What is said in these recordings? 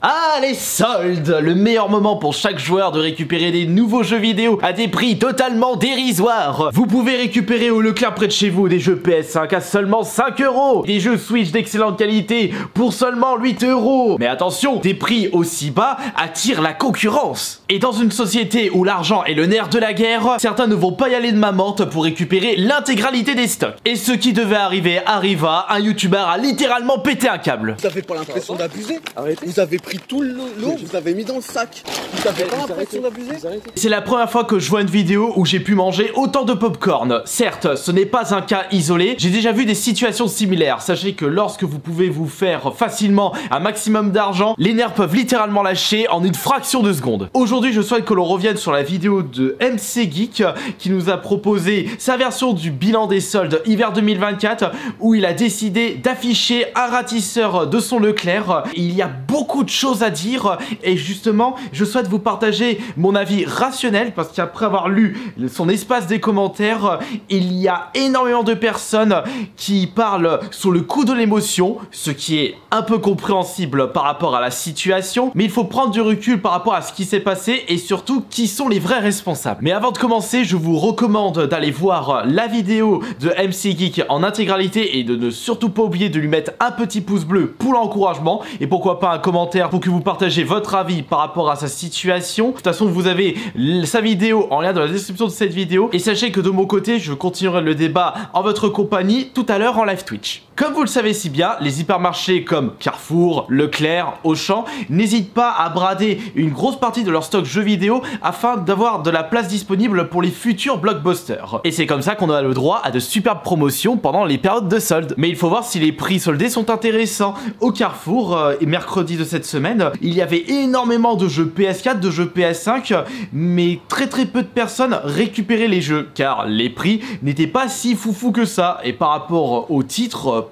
Ah, les soldes! Le meilleur moment pour chaque joueur de récupérer des nouveaux jeux vidéo à des prix totalement dérisoires. Vous pouvez récupérer au Leclerc près de chez vous des jeux PS5 à seulement 5 €, des jeux Switch d'excellente qualité pour seulement 8 €. Mais attention, des prix aussi bas attirent la concurrence. Et dans une société où l'argent est le nerf de la guerre, certains ne vont pas y aller de ma menthe pour récupérer l'intégralité des stocks. Et ce qui devait arriver arriva, un youtubeur a littéralement pété un câble. Vous avez pas l'impression d'abuser? Vous avez pris tout le lot, vous avez mis dans le sac. Vous avez pas l'impression d'abuser? C'est la première fois que je vois une vidéo où j'ai pu manger autant de popcorn. Certes, ce n'est pas un cas isolé, j'ai déjà vu des situations similaires. Sachez que lorsque vous pouvez vous faire facilement un maximum d'argent, les nerfs peuvent littéralement lâcher en une fraction de seconde. Aujourd'hui, je souhaite que l'on revienne sur la vidéo de MC Geek qui nous a proposé sa version du bilan des soldes hiver 2024 où il a décidé d'afficher un ratisseur de son Leclerc. Il y a beaucoup de choses à dire et justement, je souhaite vous partager mon avis rationnel parce qu'après avoir lu son espace des commentaires, il y a énormément de personnes qui parlent sur le coup de l'émotion, ce qui est un peu compréhensible par rapport à la situation, mais il faut prendre du recul par rapport à ce qui s'est passé et surtout qui sont les vrais responsables. Mais avant de commencer, je vous recommande d'aller voir la vidéo de MC Geek en intégralité et de ne surtout pas oublier de lui mettre un petit pouce bleu pour l'encouragement et pourquoi pas un commentaire pour que vous partagez votre avis par rapport à sa situation. De toute façon, vous avez sa vidéo en lien dans la description de cette vidéo et sachez que de mon côté, je continuerai le débat en votre compagnie tout à l'heure en live Twitch. Comme vous le savez si bien, les hypermarchés comme Carrefour, Leclerc, Auchan n'hésitent pas à brader une grosse partie de leur stock jeux vidéo afin d'avoir de la place disponible pour les futurs blockbusters. Et c'est comme ça qu'on a le droit à de superbes promotions pendant les périodes de soldes. Mais il faut voir si les prix soldés sont intéressants. Au Carrefour, et mercredi de cette semaine, il y avait énormément de jeux PS4, de jeux PS5, mais très peu de personnes récupéraient les jeux, car les prix n'étaient pas si foufou que ça. Et par rapport au titre,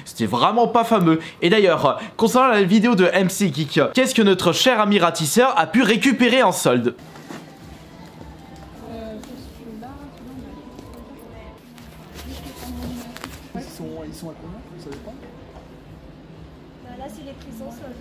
c'était vraiment pas fameux. Et d'ailleurs, concernant la vidéo de MC Geek, qu'est-ce que notre cher ami ratisseur a pu récupérer en solde? Ils sont à combien? Vous savez pas? Là, c'est les prix en solde.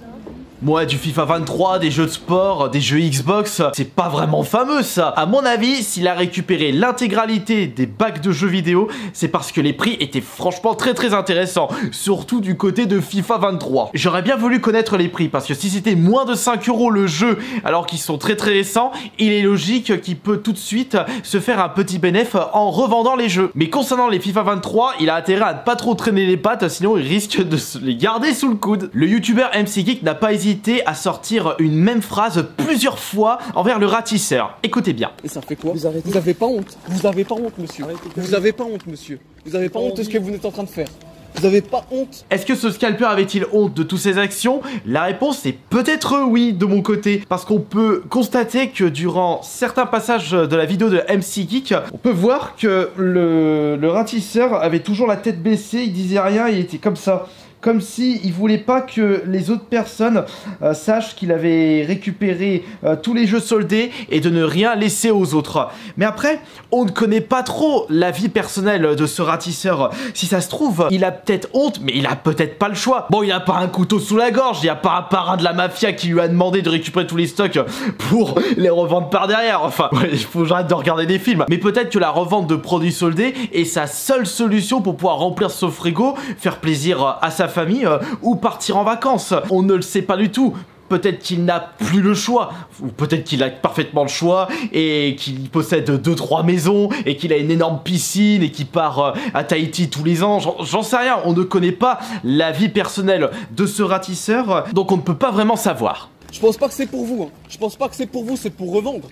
Moi, du FIFA 23, des jeux de sport, des jeux Xbox, c'est pas vraiment fameux ça. À mon avis, s'il a récupéré l'intégralité des bacs de jeux vidéo, c'est parce que les prix étaient franchement très intéressants. Surtout du côté de FIFA 23. J'aurais bien voulu connaître les prix parce que si c'était moins de 5 € le jeu, alors qu'ils sont très récents, il est logique qu'il peut tout de suite se faire un petit bénéfice en revendant les jeux. Mais concernant les FIFA 23, il a intérêt à ne pas trop traîner les pattes, sinon il risque de se les garder sous le coude. Le youtubeur MC Geek n'a pas hésité à sortir une même phrase plusieurs fois envers le ratisseur. Écoutez bien. Et ça fait quoi? Vous avez pas honte? Vous avez pas honte, monsieur? Vous avez pas honte, monsieur? Vous avez pas honte de ce que vous êtes en train de faire? Vous avez pas honte? Est-ce que ce scalper avait-il honte de toutes ses actions? La réponse est peut-être oui de mon côté, parce qu'on peut constater que durant certains passages de la vidéo de MC Geek, on peut voir que le ratisseur avait toujours la tête baissée, il disait rien, il était comme ça. Comme si il voulait pas que les autres personnes sachent qu'il avait récupéré tous les jeux soldés et de ne rien laisser aux autres. Mais après, on ne connaît pas trop la vie personnelle de ce ratisseur. Si ça se trouve, il a peut-être honte, mais il a peut-être pas le choix. Bon, il a pas un couteau sous la gorge, il y a pas un parrain de la mafia qui lui a demandé de récupérer tous les stocks pour les revendre par derrière. Enfin, il faut que j'arrête de regarder des films. Mais peut-être que la revente de produits soldés est sa seule solution pour pouvoir remplir son frigo, faire plaisir à sa famille ou partir en vacances. On ne le sait pas du tout. Peut-être qu'il n'a plus le choix, ou peut-être qu'il a parfaitement le choix et qu'il possède 2-3 maisons et qu'il a une énorme piscine et qu'il part à Tahiti tous les ans. J'en sais rien, on ne connaît pas la vie personnelle de ce ratisseur, donc on ne peut pas vraiment savoir. Je pense pas que c'est pour vous, hein. Je pense pas que c'est pour vous, c'est pour revendre.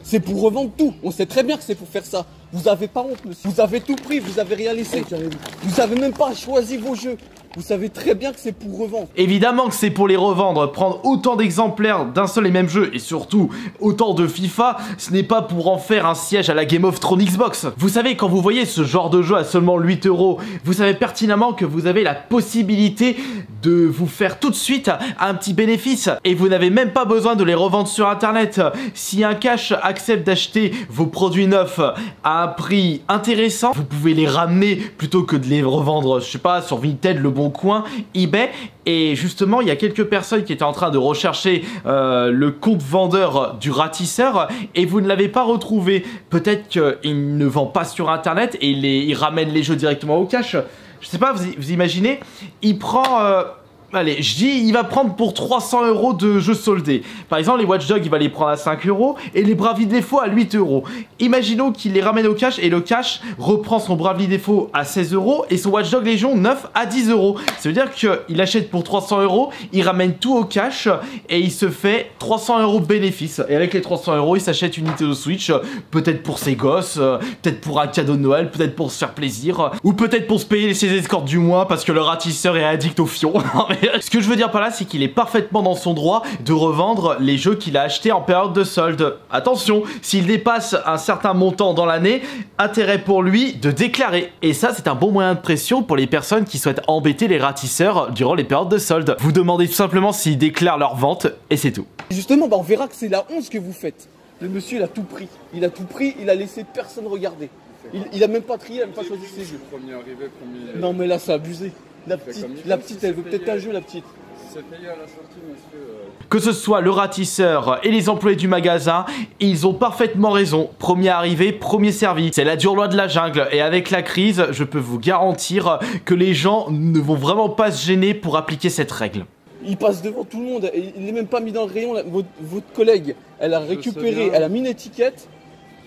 C'est pour revendre tout. On sait très bien que c'est pour faire ça. Vous avez pas honte, monsieur. Vous avez tout pris, vous avez rien laissé. Vous avez même pas choisi vos jeux. Vous savez très bien que c'est pour revendre. Évidemment que c'est pour les revendre. Prendre autant d'exemplaires d'un seul et même jeu et surtout autant de FIFA, ce n'est pas pour en faire un siège à la Game of Thrones Xbox. Vous savez, quand vous voyez ce genre de jeu à seulement 8 €, vous savez pertinemment que vous avez la possibilité de vous faire tout de suite un petit bénéfice et vous n'avez même pas besoin de les revendre sur internet. Si un cash accepte d'acheter vos produits neufs à un prix intéressant, vous pouvez les ramener plutôt que de les revendre, je sais pas, sur Vinted, Le Bon bon coin, eBay. Et justement, il y a quelques personnes qui étaient en train de rechercher le compte vendeur du ratisseur et vous ne l'avez pas retrouvé. Peut-être qu'il ne vend pas sur internet et il ramène les jeux directement au cash. Je sais pas, vous imaginez, il prend... allez, je dis, il va prendre pour 300 € de jeux soldés. Par exemple, les Watch Dogs, il va les prendre à 5 € et les Bravely Default à 8 €. Imaginons qu'il les ramène au cash et le cash reprend son Bravely Default à 16 € et son Watch Dogs Légion 9 à 10 €. Ça veut dire qu'il achète pour 300 €, il ramène tout au cash et il se fait 300 € de bénéfice. Et avec les 300 €, il s'achète une Nintendo Switch, peut-être pour ses gosses, peut-être pour un cadeau de Noël, peut-être pour se faire plaisir, ou peut-être pour se payer ses escortes du mois parce que le ratisseur est addict au fion. Ce que je veux dire par là, c'est qu'il est parfaitement dans son droit de revendre les jeux qu'il a achetés en période de solde. Attention, s'il dépasse un certain montant dans l'année, intérêt pour lui de déclarer. Et ça, c'est un bon moyen de pression pour les personnes qui souhaitent embêter les ratisseurs durant les périodes de solde. Vous demandez tout simplement s'ils déclarent leur vente et c'est tout. Justement, on verra que c'est la honte que vous faites. Le monsieur, il a tout pris. Il a tout pris, il a laissé personne regarder. Il a même pas trié, il a même pas choisi ses jeux. Premier arrivé, premier... Non mais là, c'est abusé. La petite, elle veut peut-être un jeu, la petite. C'est payé à la sortie, monsieur. Que ce soit le ratisseur et les employés du magasin, ils ont parfaitement raison. Premier arrivé, premier servi. C'est la dure loi de la jungle. Et avec la crise, je peux vous garantir que les gens ne vont vraiment pas se gêner pour appliquer cette règle. Il passe devant tout le monde. Il n'est même pas mis dans le rayon. Votre collègue, elle a récupéré, elle a mis une étiquette.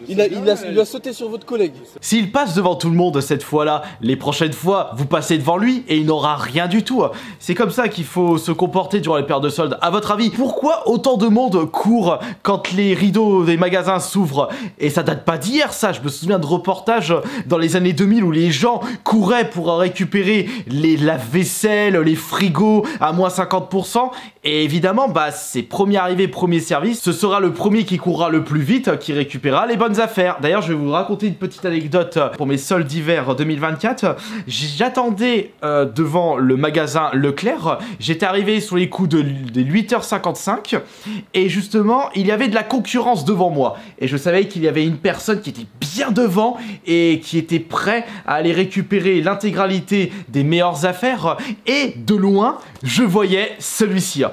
Il a sauté sur votre collègue. S'il passe devant tout le monde cette fois-là, les prochaines fois, vous passez devant lui et il n'aura rien du tout. C'est comme ça qu'il faut se comporter durant les périodes de soldes. À votre avis, pourquoi autant de monde court quand les rideaux des magasins s'ouvrent? Et ça date pas d'hier, ça. Je me souviens de reportages dans les années 2000 où les gens couraient pour récupérer les lave-vaisselle, les frigos à moins 50%. Et évidemment, c'est premier arrivé, premier service. Ce sera le premier qui courra le plus vite, qui récupérera les bonnes affaires. D'ailleurs, je vais vous raconter une petite anecdote pour mes soldes d'hiver 2024. J'attendais devant le magasin Leclerc. J'étais arrivé sur les coups de 8h55 et justement, il y avait de la concurrence devant moi. Et je savais qu'il y avait une personne qui était bien devant et qui était prêt à aller récupérer l'intégralité des meilleures affaires. Et de loin, je voyais celui-ci.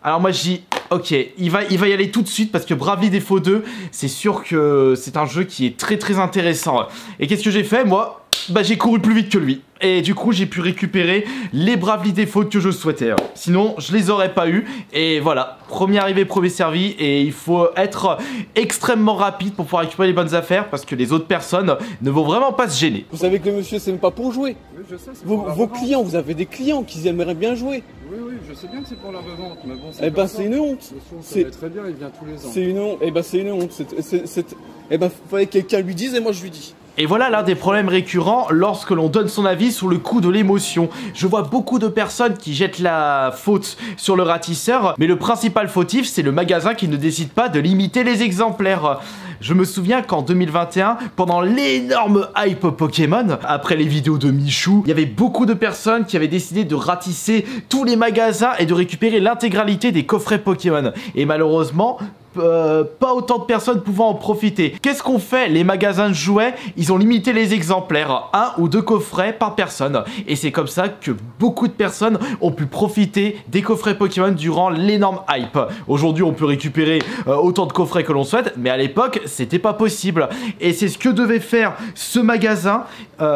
Alors moi je dis, ok, il va y aller tout de suite parce que Bravely Default 2, c'est sûr que c'est un jeu qui est très très intéressant. Et qu'est-ce que j'ai fait moi? J'ai couru plus vite que lui. Et du coup, j'ai pu récupérer les Bravely Default que je souhaitais. Sinon, je les aurais pas eu. Et voilà, premier arrivé, premier servi. Et il faut être extrêmement rapide pour pouvoir récupérer les bonnes affaires parce que les autres personnes ne vont vraiment pas se gêner. Vous savez que le monsieur, c'est même pas pour jouer. Oui, je sais, c'est Vos clients, vous avez des clients qui aimeraient bien jouer. Oui, oui, je sais bien que c'est pour la revente, mais bon, c'est une honte. C'est très bien, il vient tous les ans. C'est une honte. C'est une honte. Fallait que quelqu'un lui dise et moi je lui dis. Et voilà l'un des problèmes récurrents lorsque l'on donne son avis sur le coup de l'émotion. Je vois beaucoup de personnes qui jettent la faute sur le ratisseur, mais le principal fautif, c'est le magasin qui ne décide pas de limiter les exemplaires. Je me souviens qu'en 2021, pendant l'énorme hype Pokémon, après les vidéos de Michou, il y avait beaucoup de personnes qui avaient décidé de ratisser tous les magasins et de récupérer l'intégralité des coffrets Pokémon. Et malheureusement, pas autant de personnes pouvant en profiter. Qu'est-ce qu'on fait? Les magasins de jouets, ils ont limité les exemplaires, 1 ou 2 coffrets par personne. Et c'est comme ça que beaucoup de personnes ont pu profiter des coffrets Pokémon durant l'énorme hype. Aujourd'hui, on peut récupérer autant de coffrets que l'on souhaite, mais à l'époque, c'était pas possible. Et c'est ce que devait faire ce magasin,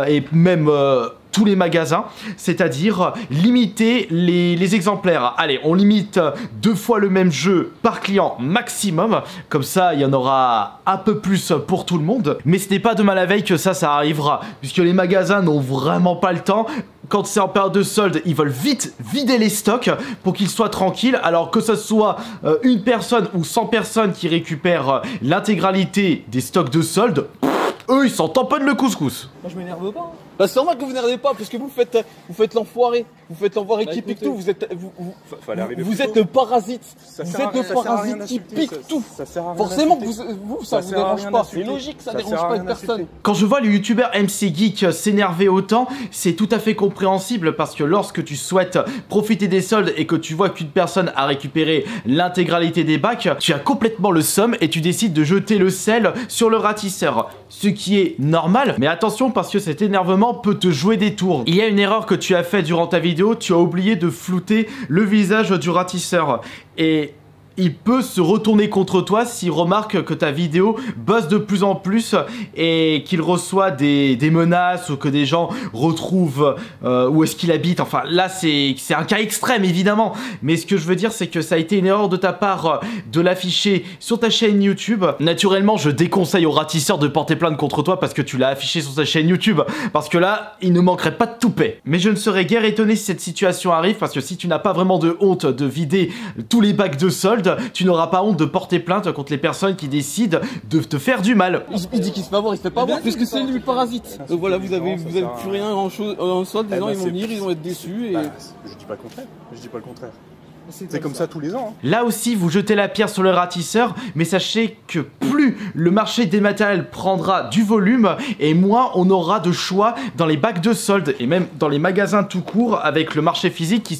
et même... tous les magasins, c'est-à-dire limiter les exemplaires. Allez, on limite 2 fois le même jeu par client maximum, comme ça il y en aura un peu plus pour tout le monde. Mais ce n'est pas demain la veille que ça arrivera, puisque les magasins n'ont vraiment pas le temps. Quand c'est en période de solde, ils veulent vite vider les stocks pour qu'ils soient tranquilles, alors que ce soit une personne ou 100 personnes qui récupèrent l'intégralité des stocks de solde, eux ils s'en tamponnent le couscous. Moi je m'énerve pas. C'est normal que vous n'énervez pas, parce que vous faites l'enfoiré. Vous faites l'enfoiré qui pique tout. Vous êtes le parasite. Vous êtes le parasite qui pique tout. Forcément, ça vous dérange pas. C'est logique, ça dérange pas une personne. Quand je vois le youtubeur MC Geek s'énerver autant, c'est tout à fait compréhensible parce que lorsque tu souhaites profiter des soldes et que tu vois qu'une personne a récupéré l'intégralité des bacs, tu as complètement le seum et tu décides de jeter le sel sur le ratisseur. Ce qui est normal, mais attention parce que cet énervement peut te jouer des tours. Il y a une erreur que tu as faite durant ta vidéo, tu as oublié de flouter le visage du ratisseur. Et il peut se retourner contre toi s'il remarque que ta vidéo buzz de plus en plus et qu'il reçoit des menaces ou que des gens retrouvent où est-ce qu'il habite. Enfin là c'est un cas extrême évidemment, mais ce que je veux dire c'est que ça a été une erreur de ta part de l'afficher sur ta chaîne YouTube. Naturellement je déconseille au ratisseur de porter plainte contre toi parce que tu l'as affiché sur ta chaîne YouTube, parce que là il ne manquerait pas de toupet. Mais je ne serais guère étonné si cette situation arrive, parce que si tu n'as pas vraiment de honte de vider tous les bacs de solde, tu n'auras pas honte de porter plainte contre les personnes qui décident de te faire du mal. Il dit qu'il se fait avoir, il se fait pas avoir puisque c'est lui le parasite. Donc voilà, vous avez plus rien en solde, les gens ils vont venir, ils vont être déçus et... Je dis pas le contraire, je dis pas le contraire. C'est comme ça tous les ans. Hein. Là aussi, vous jetez la pierre sur le ratisseur, mais sachez que plus le marché des matériels prendra du volume, et moins on aura de choix dans les bacs de solde, et même dans les magasins tout court, avec le marché physique qui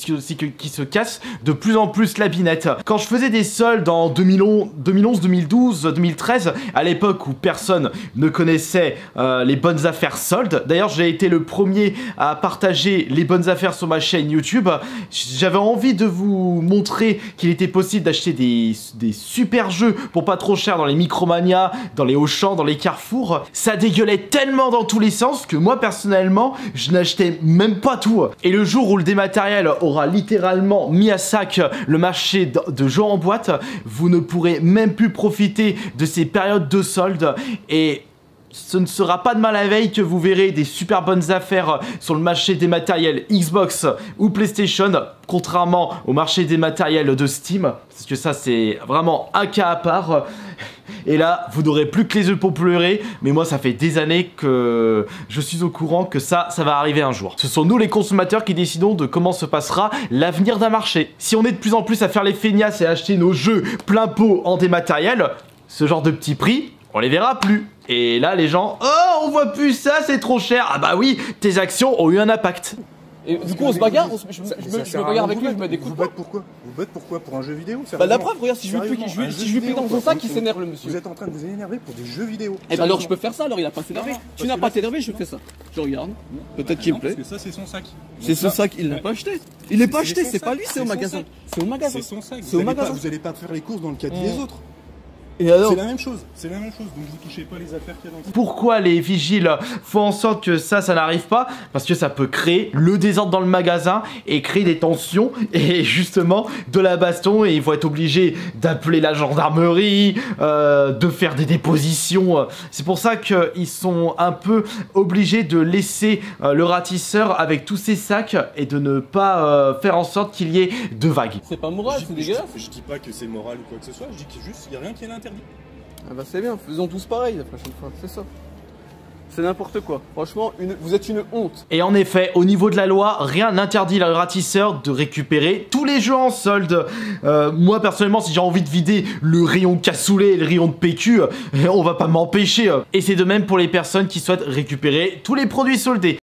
se casse de plus en plus la binette. Quand je faisais des soldes en 2011, 2012, 2013, à l'époque où personne ne connaissait les bonnes affaires soldes, d'ailleurs j'ai été le premier à partager les bonnes affaires sur ma chaîne YouTube, j'avais envie de vous montrer qu'il était possible d'acheter des super jeux pour pas trop cher dans les Micromania, dans les Auchan, dans les Carrefour. Ça dégueulait tellement dans tous les sens que moi personnellement je n'achetais même pas tout. Et le jour où le dématériel aura littéralement mis à sac le marché de jeux en boîte, vous ne pourrez même plus profiter de ces périodes de soldes, et ce ne sera pas de mal à veille que vous verrez des super bonnes affaires sur le marché des matériels Xbox ou PlayStation, contrairement au marché des matériels de Steam, parce que ça c'est vraiment un cas à part. Et là, vous n'aurez plus que les yeux pour pleurer, mais moi ça fait des années que je suis au courant que ça va arriver un jour. Ce sont nous les consommateurs qui décidons de comment se passera l'avenir d'un marché. Si on est de plus en plus à faire les feignasses et à acheter nos jeux plein pot en dématériel, ce genre de petits prix, on les verra plus. Et là les gens, oh on voit plus ça, c'est trop cher. Ah bah oui, tes actions ont eu un impact. Et du coup on se bagarre, je me bagarre avec lui, je me découpe. Vous battez pourquoi? Vous battez pourquoi? Pour un jeu vidéo? Bah la preuve, regarde, si je lui pique dans son sac, il s'énerve le monsieur. Vous êtes en train de vous énerver pour des jeux vidéo. Eh bah alors je peux faire ça, alors il a pas s'énervé. Tu n'as pas t'énervé, je fais ça. Je regarde, peut-être qu'il me plaît. Parce que ça c'est son sac. C'est son sac, il l'a pas acheté. Il l'a pas acheté, c'est pas lui, c'est au magasin. C'est au magasin. C'est son sac. C'est au magasin. Vous allez pas faire les courses dans le cadre des autres. Et alors? C'est la même chose, donc vous touchez pas les affaires qu'il y a dans le... Pourquoi les vigiles font en sorte que ça n'arrive pas? Parce que ça peut créer le désordre dans le magasin et créer des tensions et justement de la baston, et ils vont être obligés d'appeler la gendarmerie, de faire des dépositions. C'est pour ça qu'ils sont un peu obligés de laisser le ratisseur avec tous ses sacs et de ne pas faire en sorte qu'il y ait de vagues. C'est pas moral, c'est dégueulasse. Je dis pas que c'est moral ou quoi que ce soit, je dis qu'il y a rien qui est interdit. Ah bah c'est bien, faisons tous pareil la prochaine fois, c'est ça. C'est n'importe quoi. Franchement, vous êtes une honte. Et en effet, au niveau de la loi, rien n'interdit le ratisseur de récupérer tous les jeux en solde. Moi, personnellement, si j'ai envie de vider le rayon cassoulet et le rayon de PQ, on va pas m'empêcher. Et c'est de même pour les personnes qui souhaitent récupérer tous les produits soldés.